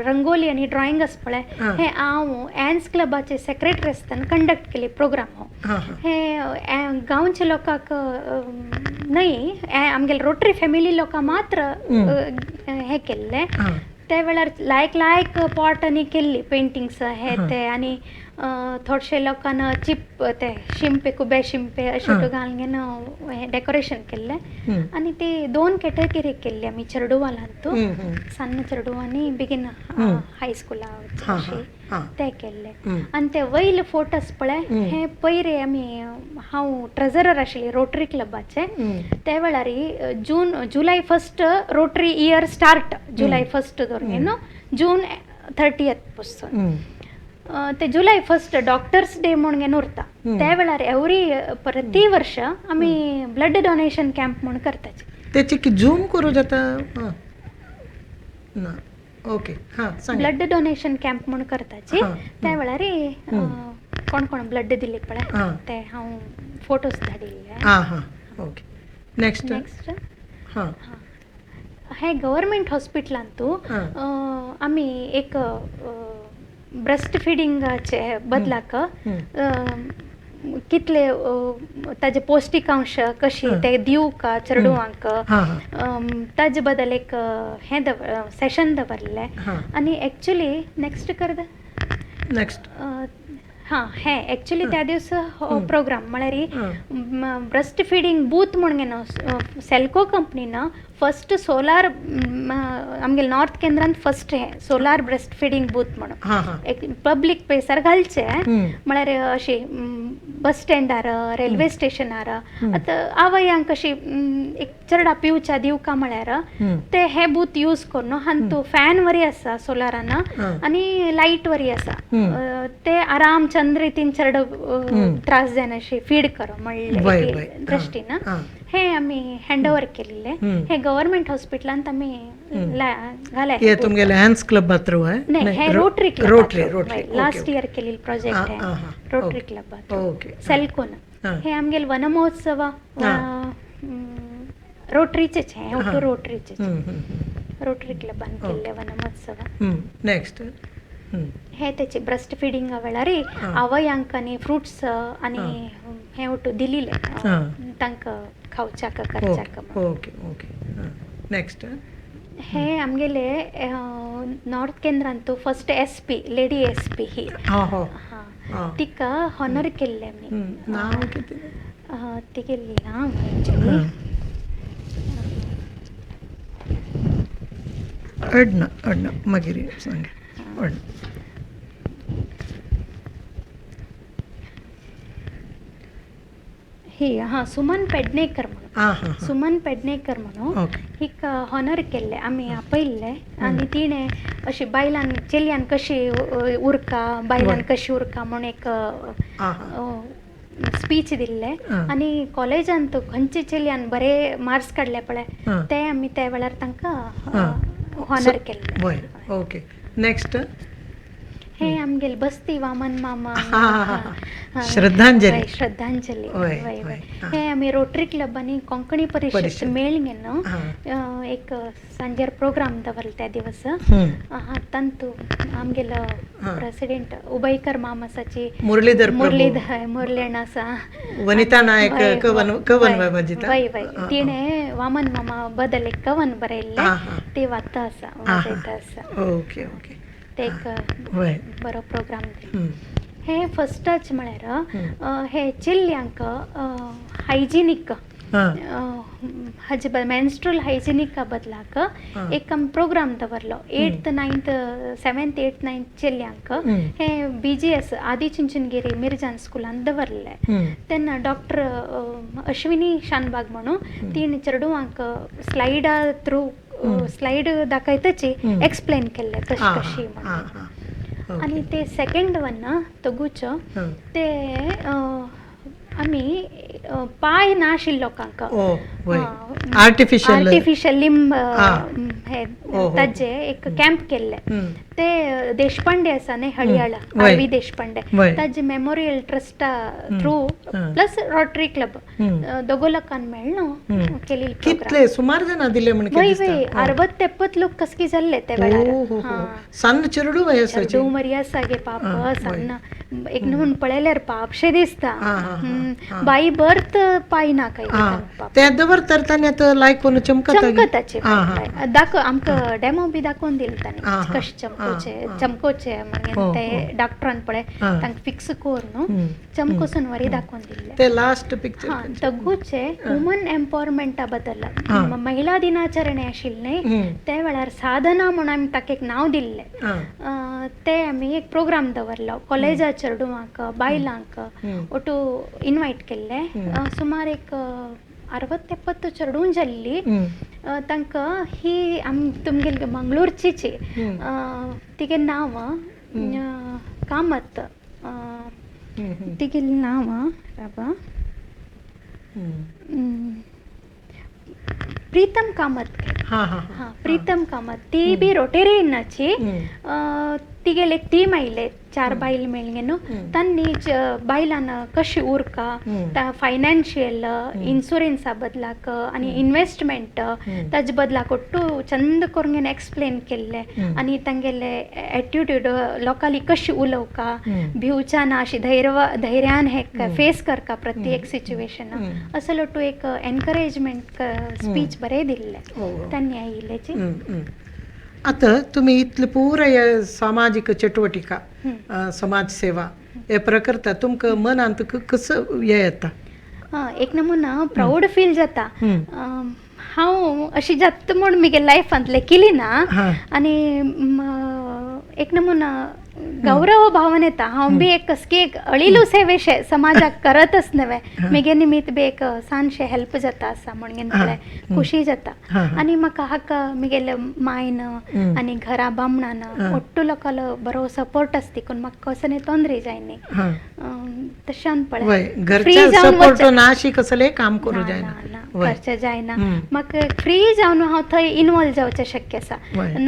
रंगोली आनी ड्रॉइंग आस पळय हे हांव एन्स क्लबाचे सेक्रेटरी आसतना कंडक्ट केली प्रोग्राम हे गांवच्या लोकांक न्हय आमगे रोटरी फॅमिली लोकां मात्र हे केल्ले ते वेळार लायक पॉट आनी केल्ली पेंटिंग्स हे ते आनी थोडशे लोकांना चिप ते शिंपे कुबे शिंपे अशें घालून घेवन डेकोरेशन केल्लें आनी ती 2 कॅटेगरी केल्ली आमी चेडूवालांतू सन्न चेडू आनी बेगीन हायस्कुला ते केल्ले आनी ते वयले फोटोज पळय हे पयरे आमी हांव ट्रेजरर आशिल्ली रोटरी क्लबाचे ते वेळार July 1 rotary year start July 1 धरून जून 30 पासून ते जुलय 1 डॉक्टर्स डे म्हणून उरता त्या वेळार प्रति वर्ष आमी ब्लड डोनेशन कॅम्प म्हणून करताचे त्याची की झूम करू जाता ना ओके ब्लड डोनेशन कॅम्प म्हणून करताचे त्या वेळार कोण कोण ब्लड दिले पळय ते हांव फोटोज धाडिल्ले ओके नेक्स्ट हे गव्हर्मेंट हॉस्पिटलांतू आमी एक ब्रेस्ट फिडिंगाचे बदलाक कितले ताजे पौष्टिकांश कशी ते दिवंक चेडवांक ताजे बद्दल एक हे सेशन दवरले आनी एक्चुली नेक्स्ट कर नेक्स्ट हे एक्चुली त्या दिवस प्रोग्राम म्हळ्यार ब्रेस्ट फिडिंग बूथ म्हणून सेल्को कंपनीन फर्स्ट सोलार आमगे नॉर्थ केंद्रांत फर्स्ट हे सोलार ब्रेस्ट फिडिंग बूथ म्हणून एक पब्लीक प्लेसार घालचे म्हळ्यार अशी बस स्टँडार रेल्वे स्टेशनार आतां आवयांक अशी एक चेडा पिवच्या दिवका म्हळ्यार ते हे बूथ यूज करून हातूंत फॅन वरी आसा सोलारान आनी लायट वरी आसा ते आराम चंद रितीन चेड त्रास जायना अशी फीड करो म्हणले दृश्टीन हे आमी हँड ओवर केल्ले हे गव्हर्मेंट हॉस्पिटलांत आमी घाले हे तुमगेले हॅन्स क्लब थ्रू नाही हे रोटरी क्लब लास्ट इयर केलेली प्रोजेक्ट है रोटरी क्लब सेल्कोन हे आमगेले वन महोत्सव रोटरीचेच हे ओटू रोटरीचेच रोटरी क्लबान केल्ले वन महोत्सव नेक्स्ट हे त्याचे ब्रेस्ट फिडिंग वेळार आवयांक आनी फ्रुट्स आनी हे ओटू दिल्ले तांकां खावच्याक करच्याक ओके ओके नेक्स्ट हे आमगेले नॉर्थ केंद्रांत फर्स्ट SP लेडी SP ही तिका हॉनर केल्ले आमी नांव कितें तिगे नांव एक्चुली अडना मागीर सांग ही सुमन पेडणेकर म्हणून सुमन पेडणेकर म्हणून हिक हॉनर केल्ले आमी आपयल्ले आनी तिणें अशी बायलां चलयान कशी उरका बायलां कशी उरका म्हणून एक स्पीच दिल्ले आनी कॉलेजांत खंयचे चलयान बरे मार्क्स काडले पळय ते आमी त्या वेळार तांकां हॉनर केल्ले ओके नेक्स्ट हे आमगेल बसती वामन मामा श्रद्धांजली श्रद्धांजली वय, वय वय. वय हे आम्ही रोटरी क्लब आणि कोंकणी परिषद परिषद. मेळिंगेन एक सांजेर प्रोग्राम दवरल त्या दिवस तंतु आमगेल प्रेसिडेंट उबयकर मामासाची मुरलीधर मुरलीधर आसा वनिता नायक कवन वय वय तिणे वामन मामा बदल एक कवन बरयल्ले ते वाचता आसा वाजयता आसा ओके ओके ते एक वय बरो प्रोग्राम हे फस्टच म्हळ्यार हे चिल्ल्यांक हायजिनीक हाजे मेन्स्ट्रुअल हायजिनिका बदलाक एक प्रोग्राम दवरलो 8th 9th 7th 8th 9th चिल्ल्यांक हे BGS आदी चिंचनगिरी मिर्जान स्कुलान दवरले तेन्ना डॉक्टर अश्विनी शानबाग म्हणून तीन चेडवांक स्लायडा थ्रू स्लायड दाखयताची एक्सप्लेन केल्ले कशी कशी म्हणून आणि ते सेकंड वन ना तगुचो ते आम्ही पाय नाशिल्ल लोकांक आर्टिफिशियल लिंब हे ताजे एक कॅम्प केल्ले ते देशपांडे आसा न्ही हळयाळा आरवी देशपांडे ताजे मेमोरियल ट्रस्टा थ्रू प्लस रोटरी क्लब दोगो लोकांक मेळ्ळो केलेली कितले सुमार जाण दिले म्हण वय वय 60-70 लोक कसकी जाल्ले ते वेळार सन्न चेडू वयसाचे मरी आसा गे पाप सन्न एक न्हून पळयल्यार पापशे दिसता बाई बर्थ पायना काय ते दवर तरताने आता लायक कोण चमकताचे दाखव आमकां डेमो बी दाखोवन दिले तांणी कशे चमकोचे म्हणजे ते डॉक्टरान पळय तांकां फिक्स कोर न्हू चमकोसून वरी दाखोवन दिल्ले ते लास्ट पिक्चर तगूचे वुमन एम्पावरमेंटा बद्दल महिला दिनाचರಣೆ आशिल्ले ते वेळार साधना म्हणून आमी ताका एक नांव दिल्लें ते आमी एक प्रोग्राम दवरलो कॉलेजा चेडवांक बायलांक ओटू इनवायट केल्ले सुमार एक 60-70 चेडूं जाल्ली तांकां ही तुमगेली मंगळूरचीची तिगे नांव कामत तिगेली नांव राबा प्रीतम कामत प्रीतम कामत ती बी रोटेरियनाची तिगेले एक टीम आयले 4 बायल मेळ्ळे न्हू तांणी बायलान कशी उरका फायनान्शियल इन्शुरन्सा बदलाक आनी इन्वेस्टमेंट ताजे बदलाक ಒಟ್ಟು चंद करून एक्सप्लेन केल्ले आनी तांगेले एटिट्यूड लोकांली कशी उलोवका भिवच्या ना अशी धैर्यान हे फेस करका प्रत्येक सिच्युएशन असो लोटू एक एनकरेजमेंट स्पीच बरें दिल्ले तांणी आयिल्लेची आता तुम्ही इतले पुरा सामाजिक चटवटिका समाज सेवा हे प्रकारता तुमकां मनांत कसं हे येता एक नमुना प्राऊड फील जाता हांव अशी जाता म्हूण म्हगे लायफांतले केली ना आनी एक नमुना गौरव भावन येता हांव बी एक कसकी एक अळिलू सेवेशे समाजाक करतच नवे म्हगे निमित्त बी एक सानशे हेल्प जाता आसा म्हणून पळय खुशी जाता आनी म्हाका हाका म्हगेले मायन आनी घरा बामणान ಒಟ್ಟು लोकांलो बरो सपोर्ट आसा देखून म्हाका कसले तोंदरे जायनी तशान पळय फ्री सपोर्ट नाशी कसले काम करू जायना खर्च जायना म्हाका फ्री जावन हांव थंय इन्वॉल्व जावचें शक्य आसा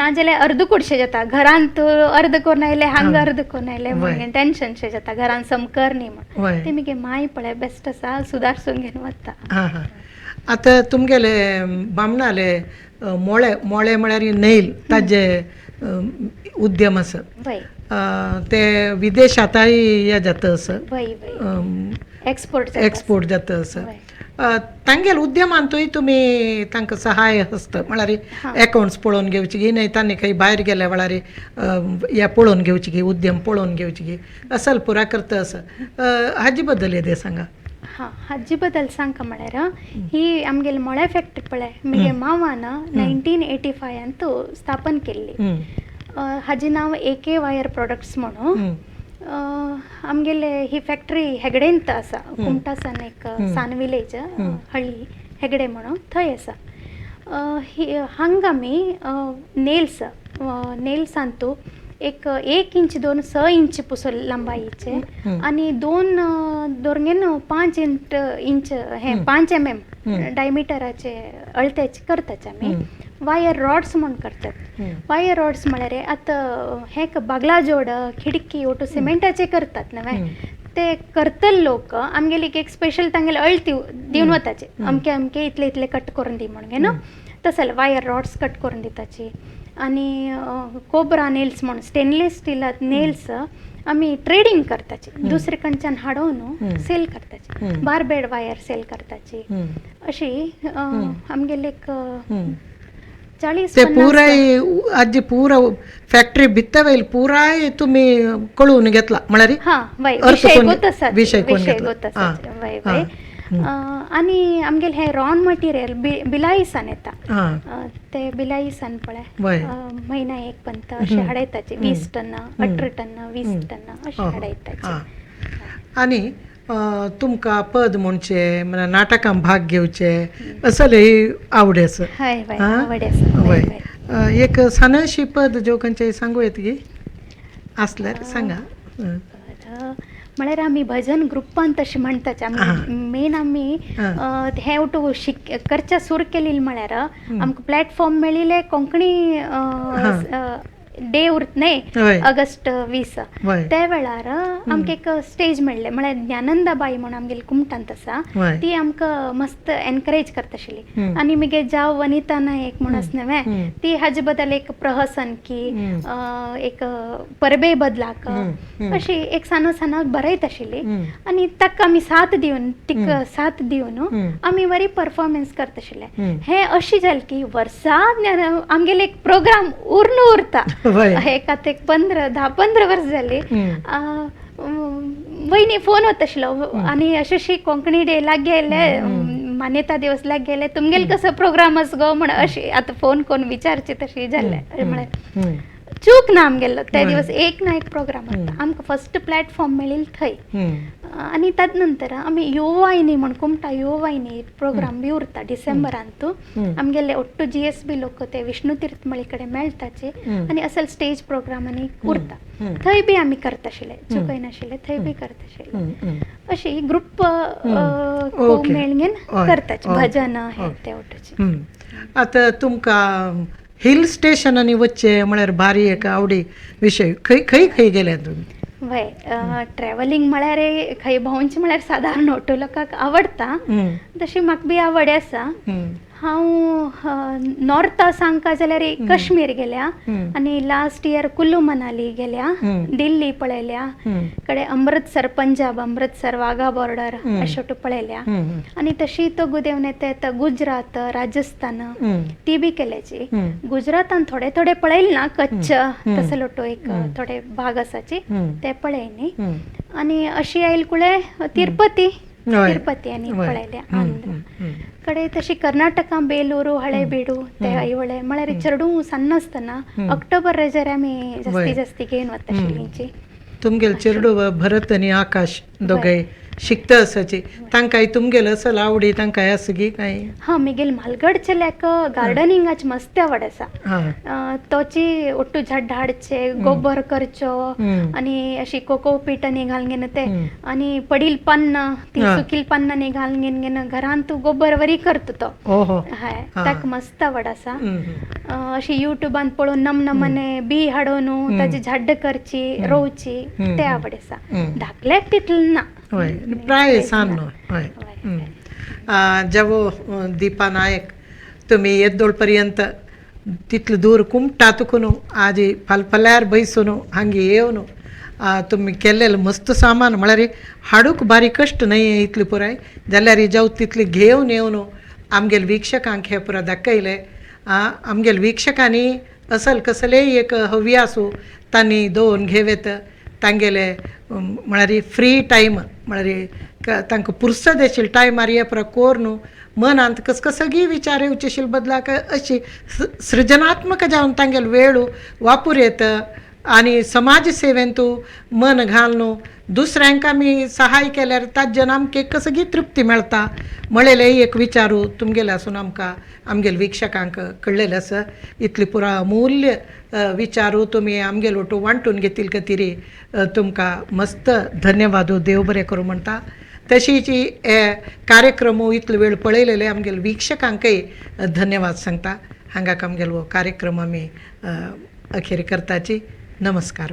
नाजाल्यार अर्द कुडशें जाता घरांत अर्द कोरून आयले हांगा अर्द कोरून आयले म्हणून टेन्शनशें जाता घरान समकर न्ही म्हण ते म्हगे माय पळय बेस्ट आसा सुदारसून घेवन वता आतां तुमगेले बामणाले मोळे म्हळ्यार नेल ताजे उद्यम आसा ते विदेशांतय हे जाता आसा एक्सपोर्ट जाता आसा तांगेल उद्यमांतूय तुमी तांकां सहाय आसता म्हळ्यार अकाउंट्स पळोवन घेवची गी न्हय तांणी खंय भायर गेल्या वेळार हे पळोवन घेवची गी उद्यम पळोवन घेवची गी असल पुरा करता आसा हाजे बद्दल येदे सांगा हाजे बद्दल सांगता म्हळ्यार ही आमगेली मोळे फॅक्टरी पळय म्हगे मावान 1985 स्थापन केल्ली हाजें नांव AK वायर प्रोडक्ट्स म्हणून आमगेले ही फॅक्टरी हेगडेंत आसा कुमटासान एक सान विलेज हळ्ळी हेगडे म्हणून थंय आसा हांगा आमी नेल्सांतू एक 1 इंच 2 इंच पुसो लंबाईचे आनी 2 दोरगेन 5 इंच हे 5 mm डायमिटराचे अळतेचे करताचे आमी वायर रॉड्स म्हूण करतात. वायर रॉड्स म्हळ्यार आतां हे बागला जोड खिडकी ओटू सिमेंटाचे करतात नवे ते करतल लोक आमगेली एक स्पेशल तांगेले अळती दिवन वताचे अमके अमके इतले इतले कट करून दी म्हणून न्हू तसले वायर रॉड्स कट करून दिताची. आनी कोब्रा नेल्स म्हणून स्टेनलेस स्टिलात नेल्स आमी ट्रेडिंग करताची दुसरे कडच्यान हाडून सेल करताची. बार्बेड वायर सेल करताची. अशी आमगेले एक 40 ते पुराय आजी पुरा फॅक्टरी भित्त वयल पुराय तुम्ही कळून घेतला म्हळ्यार विषय वय वय. आनी आमगेले हे रॉन मटेरियल बिलाईसान येता ते बिलाईसान पळय म्हयना एक पंत अशें हाडयताचे 20 टन्ना 18 टन्ना 20 टन्ना अशें हाडयताचे. आनी तुमकां पद म्हणचे म्हणजे नाटकां भाग घेवचे असले आवडेस. हय हय आवडेस. एक सानशी पद जो खंयचे सांगू येत गी आसल्यार सांगा. म्हळ्यार आमी भजन ग्रुपान तशें म्हणटाचे आमी मेन आमी हे उठू करच्या सुरू केलेली म्हळ्यार आमकां प्लॅटफॉर्म मेळिल्ले कोंकणी डे उरत न्ही ऑगस्ट 20 त्या वेळार आमकां एक स्टेज मेळ्ळें म्हळ्यार ज्ञानंदाबाई म्हणून आमगेली कुमटांत आसा ती आमकां मस्त एनकरेज करता आशिल्ली. आनी मगे जाव वनिता नायक म्हणून आसा न्हय ती हाजे बद्दल एक प्रहसन की एक परबे बदलाक अशी एक सानो सानो बरयत आशिल्ली. आनी ताका आमी साथ दिवन आमी बरी परफॉर्मन्स करता आशिल्ले. हे अशी जालें की वर्सा आमगेले एक प्रोग्राम उरता. एक आतां एक 10-15 वर्स जाली. वयनी फोन वता आशिल्लो आनी अशी कोंकणी डे लाग गेले मान्यता दिवस लाग गेले तुमगेले कसो प्रोग्राम आसा गो म्हण अशी आतां फोन करून विचारचे तशी जाल्ले. म्हळ्यार चूक ना आमगेलो त्या दिवस एक ना एक प्रोग्राम आसता. आमकां फस्ट प्लॅटफॉर्म मेळिल्लो थंय. आनी ताजे नंतर आमी युवायनी म्हण कुमटा युवायनी प्रोग्राम बी उरता डिसेंबरांत. आमगेले ओट्टू GSB लोक ते विष्णू तीर्थमळी कडेन मेळटाचे आनी असल स्टेज प्रोग्रामांनी उरता. थंय बी आमी करता आशिल्ले चुकय नाशिल्ले थंय बी करता आशिल्ले. अशी ग्रुप खूब मेळगेन करताचे भजन हे ते ओटूचे. आतां तुमकां हिल स्टेशनांनी वच्चे म्हळ्यार भारी एक आवडी विशय खंय खंय गेले तुमी. वय ट्रॅव्हलिंग म्हळ्यार खंय भोंवचें म्हळ्यार सादारण ओटो लोकांक आवडटा तशी म्हाका बी आवड आसा. हांव नॉर्था सांगता जाल्यार काश्मीर गेल्या आनी लास्ट इयर कुल्लू मनाली गेल्या दिल्ली पळयल्या कडे अमृतसर पंजाब अमृतसर वाघा बॉर्डर अशें पळयल्या. आनी तशी तो गुदेवन येता गुजरात राजस्थान ती बी केल्याची. गुजरातान थोडे थोडे पळयले ना कच्छ तसो लोटो एक थोडे भाग आसाचे ते पळयनी. आनी अशी आयली कुळे तिरुपती आनी पळयल्या. आंध्र कडे तशी कर्नाटका बेलूरू हळेबीडू ते ऐवळे म्हळ्यार चडू सन्न आसतना ऑक्टोबर रेजर आमी जास्ती घेवन वता आशिल्लींची. तुमगेले चेडू भरत आनी आकाश दोगांय शिकता आसाची तांकांय तुमगेले असल आवडी तांकांय आसा गी काय. म्हगेल म्हालगडचे लेक गार्डनिंगाची मस्त आवड आसा. तोची ओट्टू झाड हाडचे गोबर करचो आनी अशी कोकोपीट आनी घालून ते आनी पडील पान्न ती सुकील पान्न घालून घेन घरान तूं गोबर वरी करता तो. हय ताका मस्त आवड आसा. अशी युट्यूबान पळोवन नमनमने बी हाडून ताची झाड करची रोवची ते आवड आसा. धाकल्याक तितलें ना प्राय सान. जेवो दीपा नायक तुम्ही येद्दोळ पर्यंत तितले दूर कुमटा तुकून आजी फलफल्यार बैसून हांगे येवन तुम्ही केल्लेले मस्त सामान म्हळ्यार हाडूक बारी कश्ट नाही इतले पुराय जाल्यार जाऊ तितले घेवन येवन आमगेले वीक्षकांक हे पुरा दाखयले. आमगेले वीक्षकांनी असल कसले एक हवी आसूं तांणी दोन घेवेत तांगेले म्हळ्यार फ्री टायम म्हळ्यार तांकां पुरसद आशिल्ली टायमार हे पुरा कोर न्हू मनांत कसगी विचार येवचे आशिल्ले बदलाक अशी सृजनात्मक जावन तांगेलो वेळ वापूर येता आनी समाज सेवेन तूं मन घालून दुसऱ्यांक आमी सहाय केल्यार ताजेन आमकां कसगी तृप्ती मेळटा म्हळेले एक विचारू तुमगेले आसून आमकां आमगेले वीक्षकांक कळलेले आसा. इतली पुरा अमूल्य विचारू तुमी आमगेलो वांटून वांटून घेतील खातीर तुमकां मस्त धन्यवाद देव बरें करूं म्हणटा. तशीच हे कार्यक्रम इतलो वेळ पळयलेले आमगेले वीक्षकांकय धन्यवाद सांगता. हांगा आमगेलो हो कार्यक्रम आमी अखेर करताची. नमस्कार.